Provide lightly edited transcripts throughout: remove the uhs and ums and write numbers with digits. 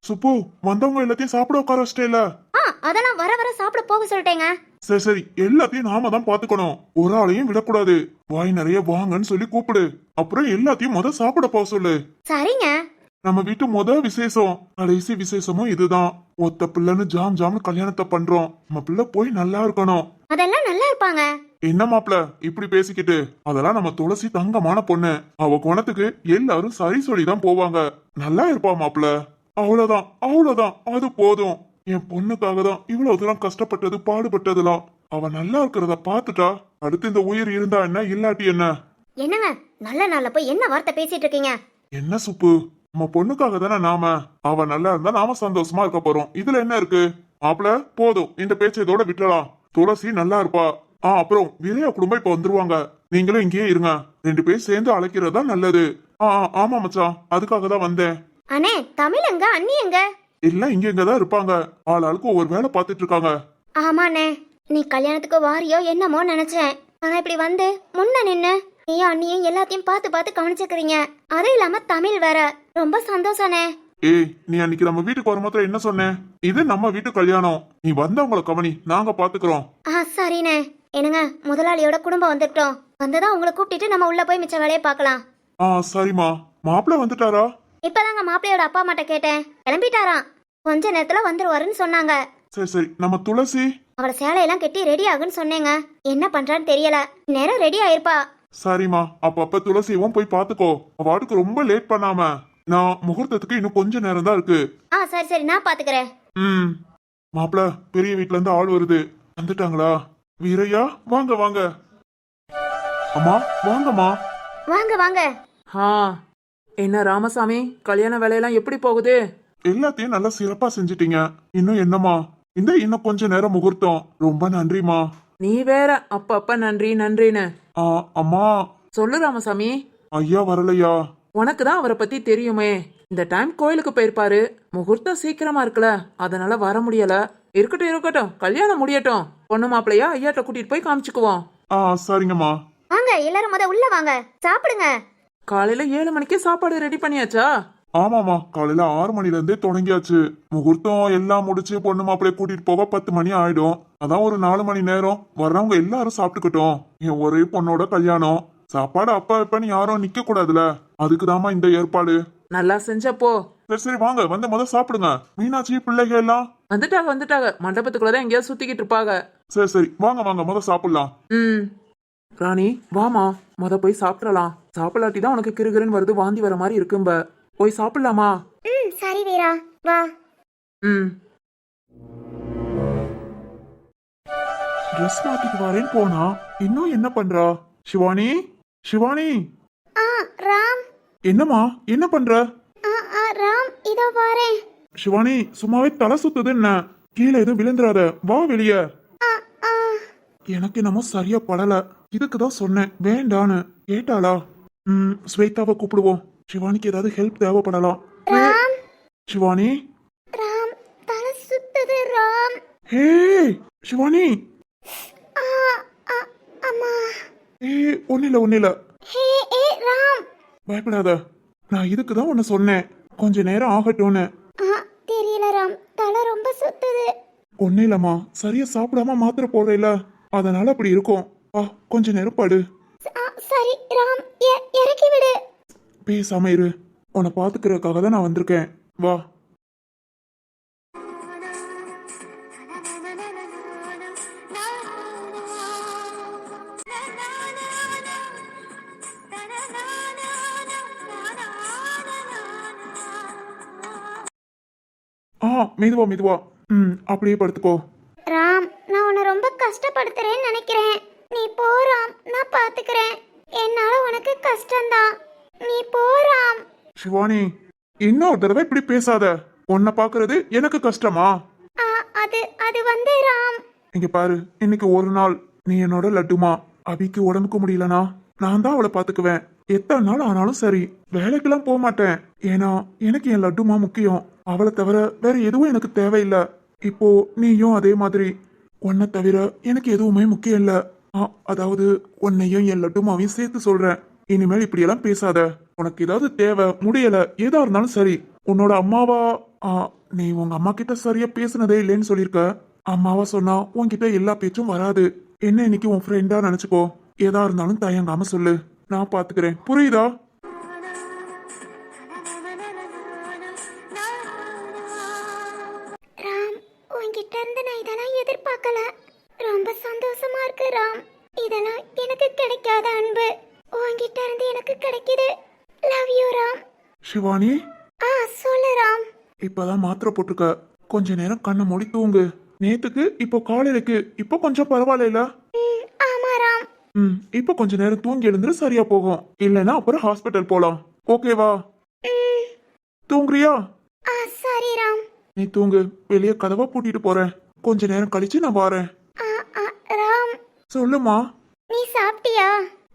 சுப்பு, வந்தவங்க எல்லாத்தையும் சாப்பிட உட்கார வச்சிட்டேல. அதெல்லாம் வர வர சாப்பிட போக சொல்லிட்டேங்க. சரி சரி, எல்லாத்தையும் நாம தான் பாத்துக்கணும். ஒரு ஆளையும் விடக்கூடாது. வாய் நிறைய வாங்கன்னு சொல்லி கூப்பிடு. அப்புறம் எல்லாத்தையும் சாப்பிட போக சொல்லு. சரிங்க. நம்ம வீட்டு விசேஷம், கடைசி விசேஷமும் இதுதான். ஒத்த பிள்ளைன்னு ஜாம் ஜாம்னு கல்யாணத்தை பண்றோம். நம்ம பிள்ளை போய் நல்லா இருக்கணும். அதெல்லாம் நல்லா இருப்பாங்க. என்ன மாப்ள இப்படி பேசிக்கிட்டு? அதெல்லாம் நம்ம துளசி தங்கமான பொண்ணு. அவ குணத்துக்கு எல்லாரும் சரி சொல்லிதான் போவாங்க. நல்லா இருப்பா மாப்ள. அவ்வளவுதான் அவ்வளவுதான், அது போதும். என் பொண்ணுக்காக தான் இவ்வளவு தூரம் கஷ்டப்பட்டது, பாடுபட்டதுலாம். அவ நல்லா இருக்கிறத பாத்துட்டா அடுத்து இந்த உயிர் இருந்தா என்ன, இல்லாட்டி என்ன? என்னங்க நல்ல நாள்ல போய் என்ன வார்த்தை பேசிட்டு இருக்கீங்க? என்ன சுப்பு, நம்ம பொண்ணுக்காக தானே நாம. அவ நல்லா இருந்தா நாம சந்தோஷமா இருக்க போறோம். இதுல என்ன இருக்கு? மாப்ள போதும், இந்த பேச்சை இதோட விட்டுலாம். துளசி நல்லா இருப்பா. அப்புறம் விரையா குடும்பம் இப்ப வந்துருவாங்க. நீங்களும் இங்கேயே இருங்க. 2 பேரும் சேர்ந்து அழைக்கிறதா நல்லது. ஆமா மச்சான், அதுக்காக தான் வந்தேன். அண்ணே, தமிழ் எங்க, அண்ணி எங்க? எல்லாம் இங்கதான் இருப்பாங்க. ஆளாளுக்கு ஒவ்வொரு வேலை பாத்துட்டு இருக்காங்க. ஆமாண்ணே, நீ கல்யாணத்துக்கு வாரியோ என்னமோ நினைச்சேன். ஆனா இப்படி வந்து முன்ன நின்னு நீயும் அண்ணியும் எல்லாத்தையும் பார்த்து பார்த்து கவனிச்சுக்கிறீங்க. அது இல்லாம தமிழ் வேற. ரொம்ப சந்தோஷனே. ஏய், நீ அன்னைக்கு நம்ம வீட்டுக்கு வர மாத்திரம் என்ன சொன்னேன்? இது நம்ம வீட்டு கல்யாணம். நீ வந்தவங்கள கவனி, நாங்க பாத்துக்கிறோம். சரிண்ணே. என்னங்க, முதலாளியோட குடும்பம் வந்துட்டோம். வந்ததான் உங்களை கூப்பிட்டு நம்ம உள்ள போய் மிச்ச வேலையை பார்க்கலாம். சரிம்மா. மாப்பிள்ள வந்துட்டாரா? இப்பதாங்க மாப்பிள்ளையோட அப்பா அம்மாட்ட கேட்டேன். கிளம்பிட்டாராம். கொஞ்ச நேரத்துல வந்துருவாருன்னு சொன்னாங்க. சரி சரி. நம்ம துளசி அவளை சேலையெல்லாம் கட்டி ரெடி ஆகுன்னு சொன்னேங்க. என்ன பண்றான்னு தெரியல. நேரம் ரெடி ஆயிருப்பா. சரிம்மா, அப்ப துளசியவும் போய் பாத்துக்கோ. வாட்டுக்கு ரொம்ப லேட் பண்ணாம. நான் முகூர்த்தத்துக்கு இன்னும் கொஞ்ச நேரம் தான் இருக்கு. சரி சரி, நான் பாத்துக்கிறேன். மாப்பிள்ள, பெரிய வீட்ல இருந்து ஆள் வருது. வந்துட்டாங்களா? வீரையா, வாங்க வாங்க. அம்மா வாங்கம்மா. வாங்க வாங்க. என்ன ராமசாமி, கல்யாண வேலையெல்லாம் எப்படி போகுது? எல்லாத்தையும் நல்லா சிறப்பா செஞ்சிட்டீங்க. இன்னும் என்னம்மா? இன்னும் கொஞ்ச நேரம் முகூர்த்தம். ரொம்ப நன்றிமா. நீ வேற அப்ப நன்றி நன்றின்னு. அம்மா. சொல்லு ராமசாமி. ஐயா வரலையா? உனக்கு தான் அவரை பத்தி தெரியுமே. இந்த டைம் கோயிலுக்கு போயிருப்பாரு. முகூர்த்தம் சீக்கிரமா இருக்குல்ல, அதனால வர முடியல. இருக்கட்டும் இருக்கட்டும், கல்யாணம் முடியட்டும். பொண்ணு மாப்பிள்ளையா ஐயாட்ட கூட்டிட்டு போய் காமிச்சுக்குவோம். சரிங்கம்மா. வாங்க எல்லாரும் உள்ள வாங்க, சாப்பிடுங்க. காலையில 7 மணிக்கு சாப்பாடு ரெடி பண்ணியாச்சா? ஆமாமா, காலையில 6 மணில இருந்தே தொடங்கியாச்சு. முகூர்த்தம் எல்லாம் முடிச்சு பொண்ணு மாப்பிள்ளைய கூட்டிட்டு போக 10 மணி ஆயிடும். அதான் ஒரு 4 மணி நேரம். வர்றவங்க எல்லாரும் சாப்பிட்டுக்கிட்டோம். என் ஒரே பொண்ணோட கல்யாணம். சாப்பாடு அப்ப எப்பன்னு யாரும் நிக்க கூடாதுல, அதுக்குதாமா இந்த ஏற்பாடு. நல்லா செஞ்சப்போ. சரி சரி, வாங்க வந்து சாப்பிடுங்க. மீனாட்சி பிள்ளைங்க எல்லாம் வந்துட்டாங்க. மண்டபத்துக்குள்ளதான் எங்கேயாவது சுத்திக்கிட்டு இருப்பாங்க. சரி சரி, வாங்க சாப்பிடலாம். ராணி வாமா, போய் சாப்பிடலாம். சாப்பிடலாட்டி தான் உனக்கு கிருகிருன்னு வருது, வாந்தி வர மாதிரி இருக்கும்ப. போய் சாப்பிடலாமா? சரி வீரா, வா. ட்ரெஸ் மாத்திட்டு வரேன்னு போனா இன்னும் என்ன பண்றா? சிவானி, சிவானி. ராம். என்னம்மா, என்ன பண்ற? ராம், இதோ வரேன். சிவானி, சும்மாவே தலை சுத்துது என்ன? கீழே எதுவும் விழுந்துராத, வா வெளிய. எனக்கு என்னமோ சரியா படல. இதுக்குதான் சொன்னேன் வேண்டான்னு. கேட்டாளா? ஸ்வேதாவை கூப்பிடுவோம். சிவானிக்கு ஏதாவது ஹெல்ப் தேவைப்படலாம். ராம். சிவானி. ராம், தலை சுத்துது ராம். ஹே சிவானி. அம்மா. ஒன்னில. ஹே ராம். பயப்படாத, நான் இதுக்குதான் உன்னை சொன்னேன் கொஞ்ச நேரம் ஆகட்டும்னு. தெரியல ராம், தலை ரொம்ப சுத்துது. ஒன்னிலம்மா, சரியா சாப்பிடாம மாத்திரை போடுறேல, அதனால அப்படி இருக்கும். கொஞ்ச நேரம் படு. சரி ராம், இறக்கி விடு. பேசாம இரு, உன்னை பாத்துக்கிறதுக்காக தான் நான் வந்திருக்கேன். வா. மெதுவா. அப்படியே படுத்துக்கோ. ராம், நான் உன்னை ரொம்ப கஷ்டப்படுத்துறேன்னு நினைக்கிறேன். நீ போ ராம், நான் பாத்துக்கிறேன். என்னால உனக்கு கஷ்டம்தான். நீ போ ராம். சிவானி, இன்னொரு தடவை இப்படி பேசாத. உன்னை பாக்குறது எனக்கு கஷ்டமா? அது வந்து ராம். இங்க பாரு, இன்னைக்கு ஒரு நாள் நீ என்னோட லட்டுமா. அபிக்கு உடம்புக்கு முடியலனா நான் தான் அவளை பாத்துக்குவேன். எத்தனை நாள் ஆனாலும் சரி, வேலைக்கெல்லாம் போக மாட்டேன். ஏன்னா எனக்கு என் லட்டுமா முக்கியம். அவளை தவிர வேற எதுவும் எனக்கு தேவையில்லை. இப்போ நீயும் அதே மாதிரி. உன்னை தவிர எனக்கு எதுவுமே முக்கியம் இல்ல. அதாவது உன்னையும் என் லட்டுமாவையும் சேர்த்து சொல்றேன். இனிமேல் இப்படி எல்லாம் பேசாத. உனக்கு ஏதாவது தேவை, முடியல, ஏதா இருந்தாலும் சரி, உன்னோட அம்மாவா நீ உங்க அம்மா கிட்ட சரியா பேசுனதே இல்லைன்னு சொல்லியிருக்க. அம்மாவா சொன்னா உன்கிட்ட எல்லா பேச்சும் வராது. என்ன இன்னைக்கு உன் ஃப்ரெண்டா நினைச்சுக்கோ. எதா இருந்தாலும் தயங்காம சொல்லு, நான் பாத்துக்கிறேன். புரியுதா? ராம், உன்கிட்ட இருந்து நான் இதெல்லாம் எதிர்பார்க்கல. ரொம்ப சந்தோஷமா இருக்கு ராம். இதெல்லாம் எனக்கு கிடைக்காத அன்பு உன்கிட்ட இருந்து எனக்கு கிடைக்குது. Love you Ram. சிவானி, சொல்லு ராம். இப்பதான் மாத்திரை போட்டிருக்க. கொஞ்ச நேரம் கண்ணை மூடி தூங்கு. நேத்துக்கு இப்போ காலையிலக்கு இப்போ கொஞ்சம் பரவாயில்ல. ஆமா ராம். இப்போ கொஞ்ச நேரம் தூங்கி எழுந்துரு, சரியா போகும். இல்லைன்னா அப்புறம் ஹாஸ்பிட்டல் போலாம். ஓகேவா? தூங்குறியா? சரி ராம். நீ தூங்கு. வெளியே கதவை பூட்டிட்டு போறேன். கொஞ்ச நேரம் கழிச்சு நான் வரேன். ராம், சொல்லுமா. நீ சாப்பிட்டியா?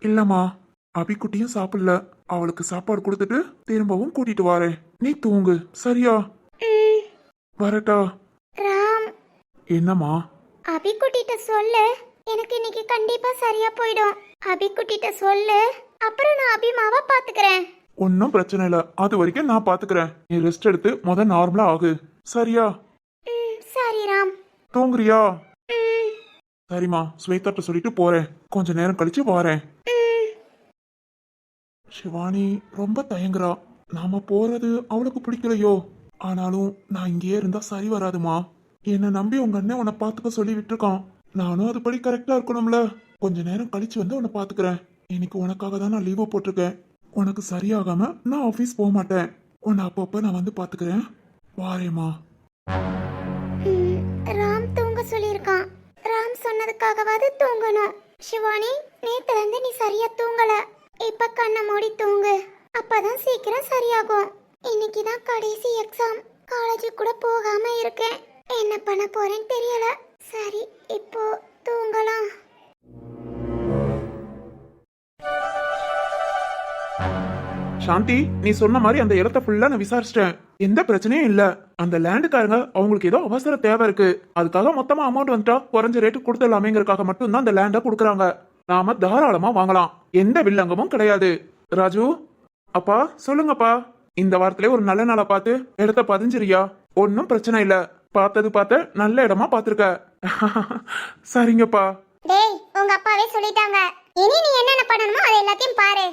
இல்லம்மா, அபிக்குட்டியும் சாப்பிடல. அவளுக்கு சாப்பாடு கொடுத்துட்டு திரும்பவும் கூட்டிட்டு வரேன். நீ தூங்கு, சரியா? வரட்டா? ராம், என்னம்மா? அபிக்குட்டிட்ட சொல்லு, எனக்கு இன்னைக்கு கண்டிப்பா சரியா போயிடும். அபிக்குட்டிட்ட சொல்லு, அப்புறம் நான் அபிமாவா பாத்துக்கிறேன். ஒன்னும் பிரச்சனை இல்ல. அது வரைக்கும் நான் பாத்துக்கிறேன். நீ ரெஸ்ட் எடுத்து நார்மலா ஆகு, சரியா? சரி ராம். தூங்குறியா? சரிம்மா, ஸ்வேதாட்ட சொல்லிட்டு போறேன். கொஞ்ச நேரம் கழிச்சு வரேன். சிவானி ரொம்ப தயங்குறா. நாம போறது அவளுக்கு பிடிக்கலையோ? ஆனாலும் நான் இங்கேயே இருந்தா சரி வராதுமா. என்னை நம்பி உங்க அண்ணன் உன்னை பாத்துக்க சொல்லி விட்டுருக்கான். நானும் அதுபடி கரெக்டா இருக்கணும்ல. கொஞ்ச நேரம் கழிச்சு வந்து உன்னை பாத்துக்கிறேன். இன்னைக்கு உனக்காக தான் நான் லீவை போட்டிருக்கேன். உனக்கு சரியாகாம நான் ஆபீஸ் போக மாட்டேன். உன்னை அப்பப்ப நான் வந்து பாத்துக்கிறேன். வாரேம்மா. ராம் தூங்க சொல்லியிருக்கான். ராம் சொன்னதுக்காகவாது தூங்கணும். சிவானி, நேத்துல இருந்து நீ சரியா தூங்கல. இப்ப கண்ணை மூடி தூங்கு. அப்பதான் சீக்கிரம் சரியாகும். இன்னைக்கு தான் கடைசி எக்ஸாம். காலேஜ் கூட போகாம இருக்கேன். என்ன பண்ண போறேன்னு தெரியல. சரி, இப்போ தூங்கலாம். சாந்தி, நீ சொன்ன மாதிரி அந்த இடத்த ஃபுல்லா நான் விசாரிச்சிட்டேன். எந்த பிரச்சனையும் இல்ல. அந்த லேண்டுக்காரங்க அவங்களுக்கு ஏதோ அவசர தேவை இருக்கு. அதுக்காக மொத்தமா அமௌண்ட் வந்துட்டா குறைஞ்ச ரேட்டு கொடுத்துடலாமேங்கிறதுக்காக மட்டும் தான் அந்த லேண்டை கொடுக்குறாங்க. நாம தாராளமா வாங்கலாம். எந்த வில்லங்கமும் கிடையாது. ராஜு, அப்பா சொல்லுங்கப்பா. இந்த வாரத்திலே ஒரு நல்ல நாளா பார்த்து இடத்த பதிஞ்சிரியா? ஒன்னும் பிரச்சனை இல்ல. பார்த்த நல்ல இடமா பாத்துருக்க. சரிங்கப்பா. டேய், உங்க அப்பாவே சொல்லிட்டாங்க. இனி நீ என்னென்ன பண்ணணுமோ அதை எல்லாத்தையும் பாரு.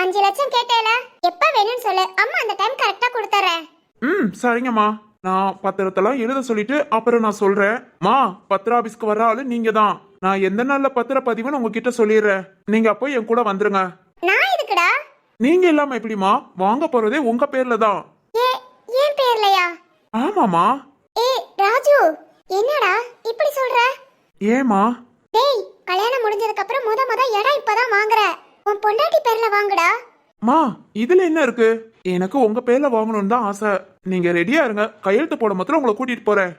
5 லட்சம் கேட்டேல, எப்ப வேணும்னு சொல்லு. அம்மா அந்த டைம் கரெக்டா கொடுத்துறேன். சரிங்கம்மா. நான் பத்திரத்தெல்லாம் எழுத சொல்லிட்டு அப்புறம் நான் சொல்றேன். மா, பத்திர ஆபீஸ்க்கு வர்ற ஆளு நீங்க தான். நான் எந்த நாள்ல பத்திர பதிவுன்னு உங்ககிட்ட சொல்லிடுறேன். நீங்க அப்போ என் கூட வந்துருங்க. நான் எதுக்குடா? நீங்க இல்லாம எப்படிமா? வாங்க போறதே உங்க பேர்ல தான். ஏன் பேர்லயா? ஆமாமா. ராஜு, என்னடா இப்படி சொல்ற? ஏமா? டேய், கல்யாணம் முடிஞ்சதுக்கு அப்புறம் முத இடம் இப்பதான் வாங்குற. உன் பொண்டாட்டி பேர்ல வாங்குடா. மா, இதுல என்ன இருக்கு? எனக்கு உங்க பேர்ல வாங்கணும்னு தான் ஆசை. நீங்க ரெடியா இருங்க. கையெழுத்து போட மாத்திரம் உங்களை கூட்டிட்டு போறேன்.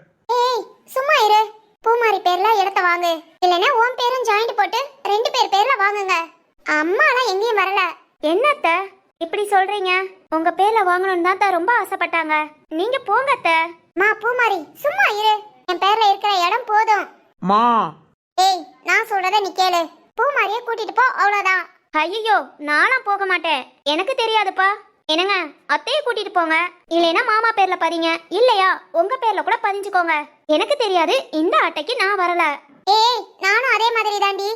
சும்மா இரு. பூமாரி பேர்ல இடத்த வாங்கு. இல்லனா உன் பேரும் ஜாயிண்ட் போட்டு 2 பேர் பேர்ல வாங்குங்க. அம்மாலாம் எங்கேயும் வரல. என்னத்த இப்படி சொல்றீங்க? உங்க பேர்ல வாங்கணும்னு தான் ரொம்ப ஆசைப்பட்டாங்க. நீங்க போங்க அத்த. மா பூமாரி, சும்மா இரு. என் பேர்ல இருக்கிற இடம் போதும். மா. நான் சொல்றத நீ கேளு. பூமாரியை கூட்டிட்டு போ, அவ்வளவுதான். ஐயோ, நானும் போக மாட்டேன். எனக்கு தெரியாதுப்பா. என்னங்க, அத்தையை கூட்டிட்டு போங்க. இல்லைன்னா மாமா பேர்ல பதிங்க. இல்லையா உங்க பேர்ல கூட பதிஞ்சுக்கோங்க. எனக்கு தெரியாது. இந்த ஆட்டைக்கு நான் வரல. நானும் அதே மாதிரி தாண்டி.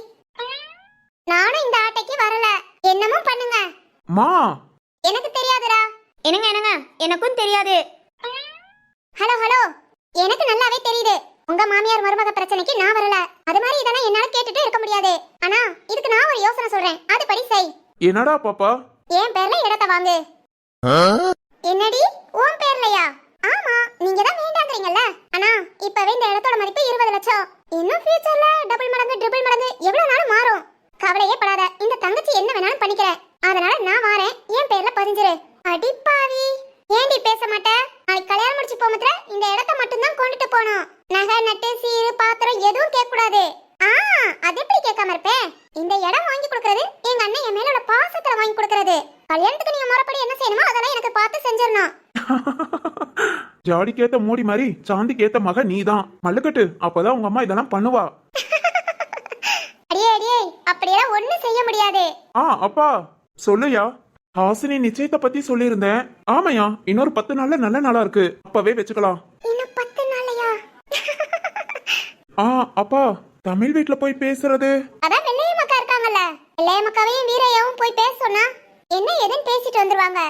நானும் இந்த ஆட்டைக்கு வரல. என்னமோ பண்ணுங்க. மா, எனக்கு தெரியாதுடா. என்னங்க, எனக்கும் தெரியாது. ஹலோ, எனக்கு நல்லாவே தெரியுது. உங்க மாமியார் மருமக பிரச்சனைக்கு நான் வரல. அது மாதிரி இதெல்லாம் என்னால கேட்டுட்டு இருக்க முடியாது. ஆனா இதுக்கு நான் ஒரு யோசனை சொல்றேன். அது படி செய். என்னடா பாப்பா? என் பேர்ல இடத்த வாங்கு. என்னடி, உன் பேர்லயா? ஆமா, நீங்க தான் வேண்டாங்கறீங்கல்ல. ஆனா இப்பவே இந்த இடத்தோட மதிப்பு 20 லட்சம். இன்னும் ஃபியூச்சர்ல டபுள் மடங்கு ட்ரிபிள் மடங்கு எவ்வளவு நாளும் மாறும். கவலையே படாத. இந்த தங்கச்சி என்ன வேணாலும் பண்ணிக்கிறேன். அதனால நான் வாரேன். என் பேர்ல பதிஞ்சிரு. அடிப்பாவி, ஏண்டி பேச மாட்டே? நாளைக்கு கல்யாணம் முடிச்சு போமத்துல இந்த இடத்த மட்டும் தான் கொண்டுட்டு போணும். நகை நட்டு சீரு பாத்திரம் எதுவும் கேட்க கூடாது. அது எப்படி கேட்காம இருப்பேன்? இந்த இடம் வாங்கி கொடுக்கறது எங்க அண்ணன் என் மேலோட பாசத்துல வாங்கி கொடுக்கறது. கல்யாணத்துக்கு நீங்க முறைப்படி என்ன செய்யணுமோ அதெல்லாம் எனக்கு பார்த்து செஞ்சிடணும். ஜாடிக்கேத்த மூடி மாதிரி சாந்திக்கேத்த மக நீதான். மல்லுக்கட்டு, அப்பதான் உங்க அம்மா இதெல்லாம் பண்ணுவா. அடியே, அப்படியெல்லாம் ஒண்ணு செய்ய முடியாது. அப்பா சொல்லுயா. ஹாசினி நிச்சயத்தை பத்தி சொல்லியிருந்தேன். ஆமாயா, இன்னொரு 10 நாள்ல நல்ல நாளா இருக்கு, அப்பவே வச்சுக்கலாம். இன்னும் 10 நாளையா? அப்பா, தமிழ் வீட்ல போய் பேசுறது. அதான் வெள்ளையம்மாக்கா இருக்காங்கல்ல, வெள்ளையம்மாக்காவையும் வீரையாவும் போய் பேச சொன்னா என்ன ஏதுன்னு பேசிட்டு வந்துருவாங்க.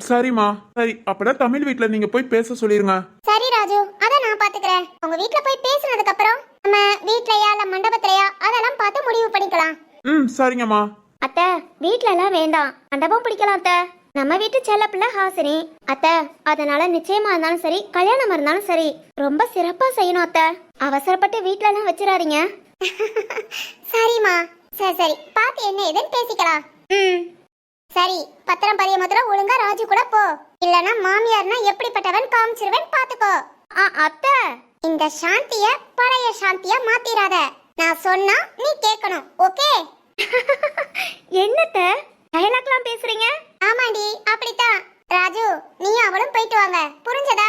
சரிம்மா, சரி, அப்பதான் தமிழ் வீட்ல நீங்க போய் பேச சொல்லிருங்க. சரி ராஜு, அத நான் பாத்துக்கிறேன். உங்க வீட்ல போய் பேசுனதுக்கு அப்புறம் நம்ம வீட்லயா இல்ல மண்டபத்திலயா அதெல்லாம் பார்த்து முடிவு பண்ணிக்கலாம். சரிங்கம்மா. அத்தை, வீட்ல எல்லாம் வேண்டாம், மண்டபம் பிடிக்கலாம் அத்தை. நம்ம வீட்டு செல்ல பிள்ளை ஹாசினி அத்தை, அதனால நிச்சயமா இருந்தாலும் சரி கல்யாணம் இருந்தாலும் சரி ரொம்ப சிறப்பா செய்யணும் அத்தை. அவசரப்பட்டு வீட்ல எல்லாம் வச்சிடாதீங்க. சரிம்மா, சரி சரி, பார்த்து என்ன ஏதுன்னு பேசிக்கலாம். சரி, பத்திரம் பதிய முதல்ல ஒழுங்கா ராஜு கூட போ, இல்லனா மாமியார்னா எப்படிப்பட்டவன் காமிச்சிருவேன் பாத்துக்கோ. அத்தை, இந்த சாந்திய பழைய சாந்தியா மாத்திராத, நான் சொன்னா நீ கேட்கணும், ஓகே? என்னத்த டயலாக்லாம் பேசுறீங்க? ஆமாண்டி, அப்படித்தான். ராஜு, நீ அவளும் போயிட்டு வாங்க, புரிஞ்சதா?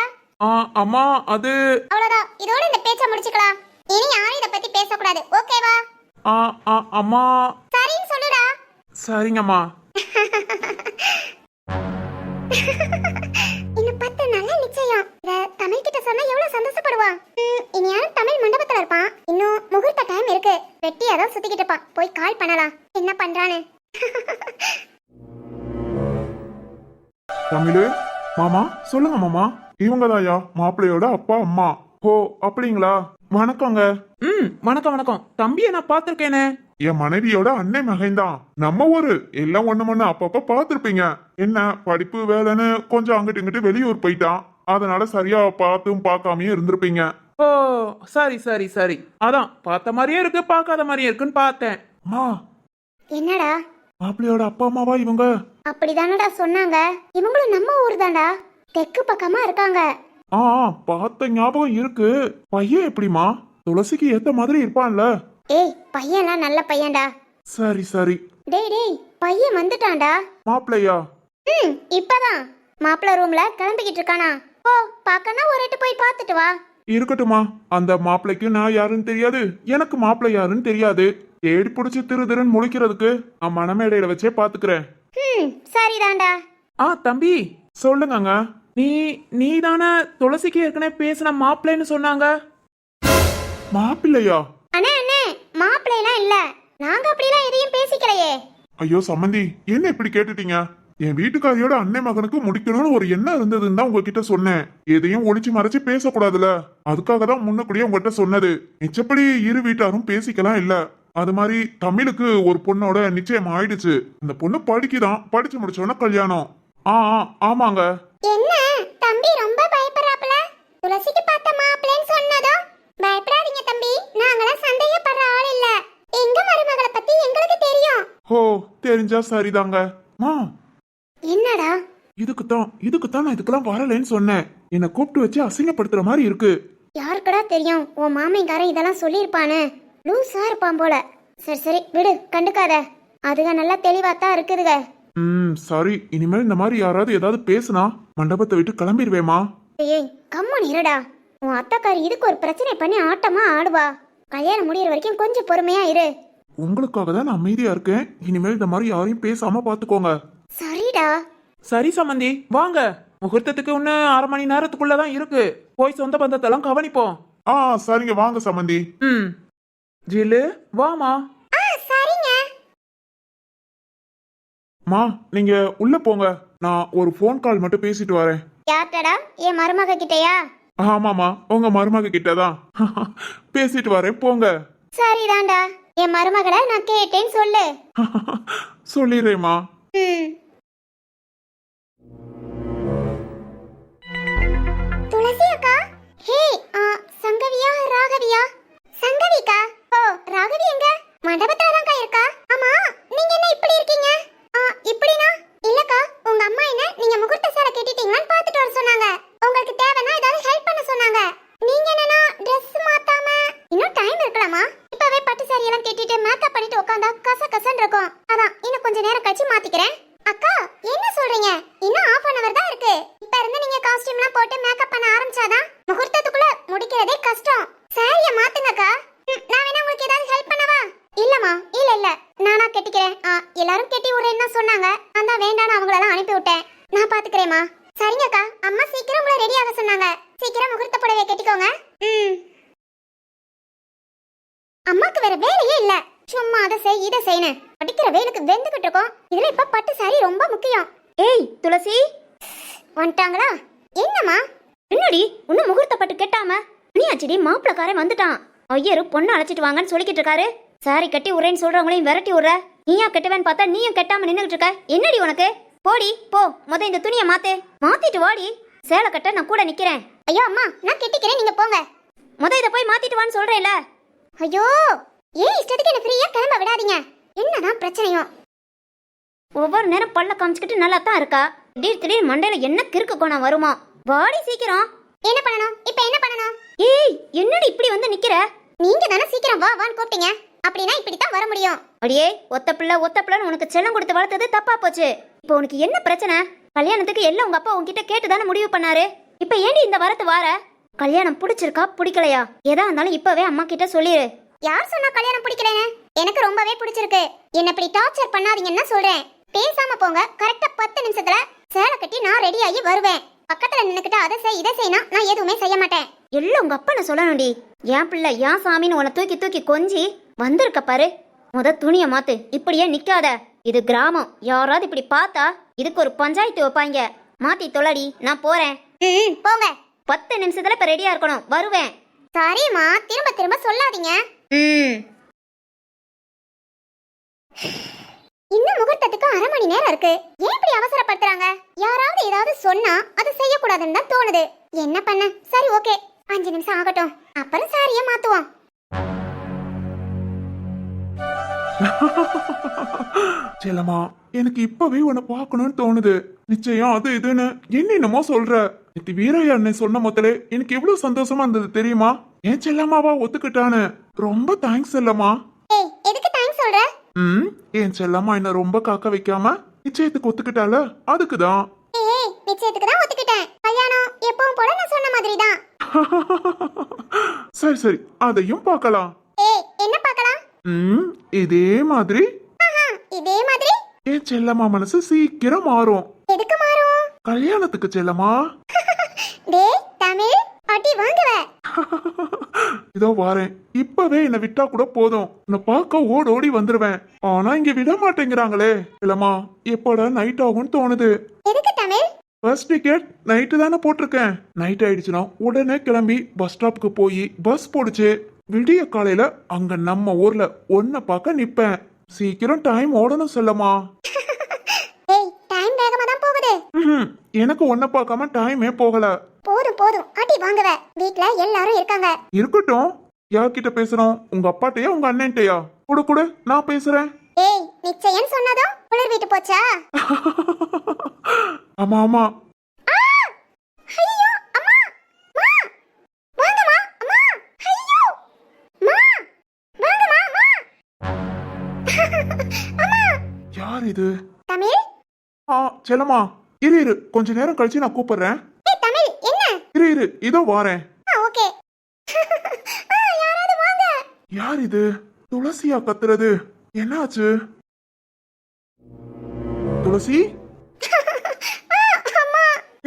அம்மா, அது அவ்வளவுதான், இதோட இந்த பேச்ச முடிச்சுக்கலாம். இனி யாரும் இத பத்தி பேசக்கூடாது, ஓகேவா? அம்மா. சரின்னு சொல்லுடா. சரிங்கம்மா. இன்னும் 10 நாள்ல நிச்சயம். தமிழ் கிட்ட சொன்னா எவ்வளவு சந்தோஷப்படுவான். இனி யாரும் தமிழ் மண்டபத்துல இருப்பான். இன்னும் முகூர்த்த டைம் இருக்கு, வெட்டியா தான் சுத்திக்கிட்டு இருப்பான். போய் கால் பண்ணலாம், என்ன பண்றானு. தமிழு மாமா, சொல்லுங்க மாமா. இவங்கதாயா மாப்பிள்ளையோட அப்பா அம்மா. ஓ, அப்படிங்களா? வணக்கங்க. வணக்கம் வணக்கம். தம்பியை நான் பாத்திருக்கேனே. என் மனைவியோட அன்னை மகைன்தான். நம்ம ஊரு எல்லாம் ஒண்ணு அப்பப்ப பாத்திருப்பீங்க. என்ன படிப்பு வேலைன்னு கொஞ்சம் அங்கிட்டு இங்கிட்டு வெளியூர் போயிட்டான், அதனால சரியா பார்த்தும் பார்க்காமயே இருந்திருப்பீங்க. ஓ, சரி சரி சரி, அதான் பார்த்த மாதிரியே இருக்கு பார்க்காத மாதிரியே இருக்குன்னு பார்த்தேன். மா, என்னடா மாப்பிள்ளையோட அப்பா அம்மாவா இவங்க? அப்படிதானடா சொன்னாங்க. இவங்களும் நம்ம ஊர் தான்டா, தெற்கு பக்கமா இருக்காங்க. பார்த்த ஞாபகம் இருக்கு. பையன் எப்படிமா? துளசிக்கு ஏத்த மாதிரி இருப்பான்ல? ஏய், பையன்லாம் நல்ல பையன்டா. சரி சரி. டேய் டேய், பையன் வந்துட்டான்டா. மாப்பிள்ளையா? இப்பதான் மாப்பிள்ள ரூம்ல கிளம்பிக்கிட்டு இருக்கானா. ஓ, பாக்கனா ஒரு எட்டு போய் பார்த்துட்டு வா. இருக்கட்டுமா, அந்த மாப்பிள்ளைக்கு நான் யாருன்னு தெரியாது, எனக்கு மாப்பிள்ளை யாருன்னு தெரியாது. தேடி பிடிச்சி திருன்னு முழிக்கிறதுக்கு மனமேடையில வச்சே பாத்துக்கிறேன். சரிதான்டா. தம்பி, சொல்லுங்க. நீ தானே துளசிக்கு ஏற்கனவே பேசின மாப்பிள்ளைன்னு சொன்னாங்க. மாப்பிள்ளையா? அண்ணே அண்ணே, மாப்பிள்ளைலாம் இல்ல, நாங்க அப்படிலாம் எதையும் பேசிக்கலையே. ஐயோ சம்மந்தி, என்ன இப்படி கேட்டுட்டீங்க? என் வீட்டுக்காரியோட அன்னை மகனுக்கு முடிக்கணும்னு ஒரு எண்ணம் இருந்ததுன்னு தான் உங்ககிட்ட சொன்னேன். எதையும் ஒளிச்சு மறைச்சு பேசக்கூடாதுல, அதுக்காக தான் முன்னக்கூடியே உங்ககிட்ட சொன்னது. மிச்சப்படி இரு வீட்டாரும் பேசிக்கலாம் இல்ல. அது மாதிரி தமிழுக்கு ஒரு பொண்ணோட நிச்சயம் ஆயிடுச்சு. அந்த பொண்ணு படிக்குதான், படிச்சு முடிச்சோன்னா கல்யாணம். ஆமாங்க. என்ன தம்பி ரொம்ப பயப்படுறாப்ல? துளசிக்கு பார்த்த மாப்பிள்ளைன்னு சொன்னதோ? பயப்படாதீங்க தம்பி, நாங்களாம் சந்தேகப்படுற ஆள் இல்ல. எங்க மருமகளை பத்தி எங்களுக்கு தெரியும். ஓ, தெரிஞ்சா சரிதாங்க. என்னடா? இதுக்குத்தான் நான் இதுக்கெல்லாம் வரலன்னு சொன்னேன். என்ன கூப்பிட்டு வச்சு அசிங்கப்படுத்துற மாதிரி இருக்கு. யாருக்கடா தெரியும், உன் மாமியாரன் இதெல்லாம் சொல்லியிருப்பானு. லூசா இருப்பான் போல. சரி சரி விடு, கண்டுக்காத. அதுக நல்லா தெளிவாத்தான் இருக்குதுங்க. சரி, இனிமேல் இந்த மாதிரி யாராவது ஏதாவது பேசுனா மண்டபத்தை விட்டு கிளம்பிடுவேமா. ஏய், கம்முன்னு இருடா. உன் அத்தைக்காரி இதுக்கு ஒரு பிரச்சனை பண்ணி ஆட்டமா ஆடுவா. கல்யாணம் முடியற வரைக்கும் கொஞ்சம் பொறுமையா இரு. உங்களுக்காக தான் நான் அமைதியா இருக்கேன். இனிமேல் இந்த மாதிரி யாரையும் பேசாம பாத்துக்கோங்க. சரிடா. சரி சம்பந்தி, வாங்க. முகூர்த்தத்துக்கு இன்னும் 1/2 மணி நேரத்துக்குள்ளதான் இருக்கு. போய் சொந்த பந்தத்தெல்லாம் கவனிப்போம். சரிங்க, வாங்க சம்பந்தி. ஜில்லு, வாமா. சரிங்க. மா, நீங்க உள்ள போங்க, நான் ஒரு போன் கால் மட்டும் பேசிட்டு வரேன். யார்டா? என் மருமக கிட்டயா? ஆமாமா, உங்க மருமக கிட்டதான் பேசிட்டு வரேன், போங்க. சரிதான்டா, என் மருமகளை நான் கேட்டேன்னு சொல்லு. சொல்லிடுறேம்மா. துளசி அக்கா. ஹே, சங்கவியா ராகவியா? சங்கவிக்கா. ஓ, ராகவி எங்க? மண்டபத்துல தான்க்கா இருக்கா. ஆமா, நீங்க என்ன இப்படி இருக்கீங்க? இப்படினா? இல்லக்கா, உங்க அம்மா என்ன நீங்க முகூர்த்த சார கேட்டிட்டீங்களான்னு பார்த்துட்டு வர சொன்னாங்க. உங்களுக்கு தேவைன்னா ஏதாவது ஹெல்ப் பண்ண சொன்னாங்க. நீங்க என்னன்னா Dress மாத்தாம இன்னும் டைம் இருக்கலாமா? இப்பவே பட்டு சாரி எல்லாம் கட்டிட்டு மேக்கப் பண்ணிட்டு உட்கார்ந்தா கசகசன்னு இருக்கும். அதான் இன்னும் கொஞ்ச நேரம் கழிச்சு மாத்திக்கிறேன். அக்கா, என்ன சொல்றீங்க? இன்னும் 1/2 hour தான் இருக்கு. இப்ப இருந்து நீங்க காஸ்டியூம்லாம் போட்டு மேக்கப் பண்ண ஆரம்பிச்சாதான் முகூர்த்தத்துக்குள்ள முடிக்கிறதே கஷ்டம். சாரிய மாத்துங்கக்கா. நான் வேணா உங்களுக்கு ஏதாவது ஹெல்ப் பண்ணவா? இல்லம்மா, இல்ல நானா கட்டிக்கிறேன். எல்லாரும் எல்லாரும் கெட்டி விடுறேன்னு சொன்னாங்க. நான் தான் வேண்டான்னு அவங்களெல்லாம் அனுப்பி விட்டேன். நான் பாத்துக்கிறேம்மா. சரிங்கக்கா, அம்மா சீக்கிரம் உங்களை ரெடி ஆக சொன்னாங்க. சீக்கிரம் முகூர்த்த புடவை கட்டிக்கோங்க. அம்மாக்கு வேற வேலையே இல்ல, சும்மா அதை செய் இதை செய்யணும். படிக்கிற வேலுக்கு வெந்துகிட்டு இருக்கோம். இதுல இப்ப பட்டு சாரி ரொம்ப முக்கியம். ஏய் துளசி, வந்துட்டாங்களா? என்னம்மா? என்னடி இன்னும் முகூர்த்த பட்டு கெட்டாம? நீ ஆச்சடி மாப்பிளக்காரன் வந்துட்டான். ஐயரு பொண்ணு அழைச்சிட்டு வாங்கன்னு சொல்லிக்கிட்டு இருக்காரு. சாரி கட்டி உரேன்னு சொல்றவங்களையும் விரட்டி விடுற. நீயா கட்டுவேன்னு பார்த்தா நீயும் கெட்டாம நின்னுகிட்டு இருக்க. என்னடி உனக்கு? போடி போ, இந்த துணியை மாத்திட்டு வாடி. சேலை கட்ட நான் கூட நிக்கிறேன். ஐயோ அம்மா, நான் கெட்டிக்கிறேன், நீங்க போங்க. இதை போய் மாத்திட்டு வான்னு சொல்றேன்ல. ஐயோ, ஏன் இஷ்டத்துக்கு என்ன ஃப்ரீயா கிளம்ப விடாதீங்க. என்னதான் பிரச்சனையோ? ஒவ்வொரு நேரம் பல்ல காமிச்சுக்கிட்டு நல்லா தான் இருக்கா. திடீர் மண்டையில என்ன கிறுக்கு கோணம் வருமா? வாடி சீக்கிரம். என்ன பண்ணணும்? இப்ப என்ன பண்ணணும்? ஏய், என்னடி இப்படி வந்து நிக்கிற? நீங்க தானே சீக்கிரம் வா வான்னு கூப்பிட்டீங்க. அப்படின்னா இப்படித்தான் வர முடியும். அடியே, ஒத்த பிள்ளைன்னு உனக்கு செல்லம் கொடுத்து வளர்த்தது தப்பா போச்சு. இப்போ உனக்கு என்ன பிரச்சனை? கல்யாணத்துக்கு எல்லாம் உங்க அப்பா உன்கிட்ட கேட்டு தானே முடிவு பண்ணாரு. இப்ப ஏண்டி இந்த வரத்து வார? கல்யாணம் பிடிச்சிருக்கா பிடிக்கலையா எதா இருந்தாலும் இப்பவே அம்மா கிட்ட சொல்லிரு. யார் சொன்னா கல்யாணம் பிடிக்கலன்னு? எனக்கு ரொம்பவே பிடிச்சிருக்கு. என்ன இப்படி டார்ச்சர் பண்ணாதீங்கன்னு சொல்றேன். பேசாம போங்க. கரெக்டா 10 நிமிஷத்துல சேலை கட்டி நான் ரெடி ஆகி வருவேன். பக்கத்துல நின்னுக்கிட்டு அதை செய் இதை செய்யினா நான் எதுவுமே செய்ய மாட்டேன். எல்லாம் உங்க அப்பா நான் சொல்லணும்டி. என் பிள்ளை ஏன் சாமின்னு உன்னை தூக்கி கொஞ்சி வந்திருக்க பாரு. துணியை மாத்து, இப்படியே நிக்காத. இது கிராமம், யாராவது இப்படி பார்த்தா இதுக்கு ஒரு பஞ்சாயத்து வைப்பாங்க. மாத்தி தொலைடி, நான் போறேன். போங்க. 10 நிமிஷத்துல இப்ப ரெடியா இருக்கணும், வருவேன். சரிம்மா, திரும்ப சொல்லாதீங்க. இன்னும் முகூர்த்தத்துக்கு 1/2 மணி நேரம் இருக்கு. ஏன் இப்படி அவசரப்படுத்துறாங்க? யாராவது ஏதாவது சொன்னா அது செய்யக்கூடாதுன்னு தான் தோணுது. என்ன பண்ண? சரி ஓகே, 5 நிமிஷம் ஆகட்டும், அப்புறம் சாரியை மாத்துவோம். செல்லம்மா, எனக்கு இப்பவே உன்னை பார்க்கணும்னு தோணுது. நிச்சயம் அது இதுன்னு என்னென்னமோ சொல்ற. நேத்து வீரையா அண்ணன் சொன்ன முதலே எனக்கு எவ்வளவு சந்தோஷமா இருந்தது தெரியுமா? ஏன் செல்லம்மாவா ஒத்துக்கிட்டான்னு. ரொம்ப தேங்க்ஸ் செல்லம்மா. ஏய், எதுக்கு தேங்க்ஸ் சொல்ற? ஏன் செல்லம்மா என்ன ரொம்ப காக்க வைக்காம நிச்சயத்துக்கு ஒத்துக்கிட்டால, அதுக்குதான். ஏய், நிச்சயத்துக்கு தான் ஒத்துக்கிட்டேன். கல்யாணம் எப்பவும் போல நான் சொன்ன மாதிரி தான். சரி, அதையும் பார்க்கலாம். ஏய், என்ன பார்க்கலாம்? இதே மாதிரி. இதே மாதிரி ஏன் செல்லம்மா மனசு சீக்கிரம் மாறும். எதுக்கு மாறும்? கல்யாணத்துக்கு செல்லம்மா. டேய் தமிழ், அடி வாங்குவ. இதோ வாரேன். இப்பவே என்ன விட்டா கூட போதும், உன்னை பார்க்க ஓடோடி வந்துருவேன். ஆனா இங்க விட மாட்டேங்கிறாங்களே. செல்லம்மா, எப்போட நைட் ஆகும்னு தோணுது. எதுக்கு தமிழ்? பஸ் டிக்கெட் நைட்டு தானே போட்டிருக்கேன். நைட் ஆயிடுச்சுன்னா உடனே கிளம்பி பஸ் ஸ்டாப்புக்கு போய் பஸ் போடுச்சு. விடிய காலையில அங்க நம்ம ஊர்ல ஒன்ன பார்க்க நிப்பேன். சீக்கிரம் டைம் ஓடணும் செல்லம்மா. ஏய், டைம் வேகமா தான் போகுது. எனக்கு ஒன்ன பார்க்காம டைமே போகல. போதும், அடி வாங்குவ. வீட்ல எல்லாரும் இருக்காங்க. இருக்கட்டும். யார்கிட்ட பேசுறோம்? உங்க அப்பாட்டையா உங்க அண்ணன்ட்டையா? குடு நான் பேசுறேன். ஏய், நிச்சயம் சொன்னதும் புலர் வீட்டு போச்சா? ஆமா. ஐயோ அம்மா, மா வாங்கம்மா. அம்மா, ஐயோ மா வாங்கம்மா. அம்மா, யார் இது? தமிழ். செல்லம்மா, இரு கொஞ்ச நேரம் கழிச்சு நான் கூப்பிடுறேன். ஏய் தமிழ், என்ன? இரு இதோ வாரேன். ஓகே. யாராவது வாங்க. யார் இது? துளசியா கத்துறது? என்னாச்சு? துளசி?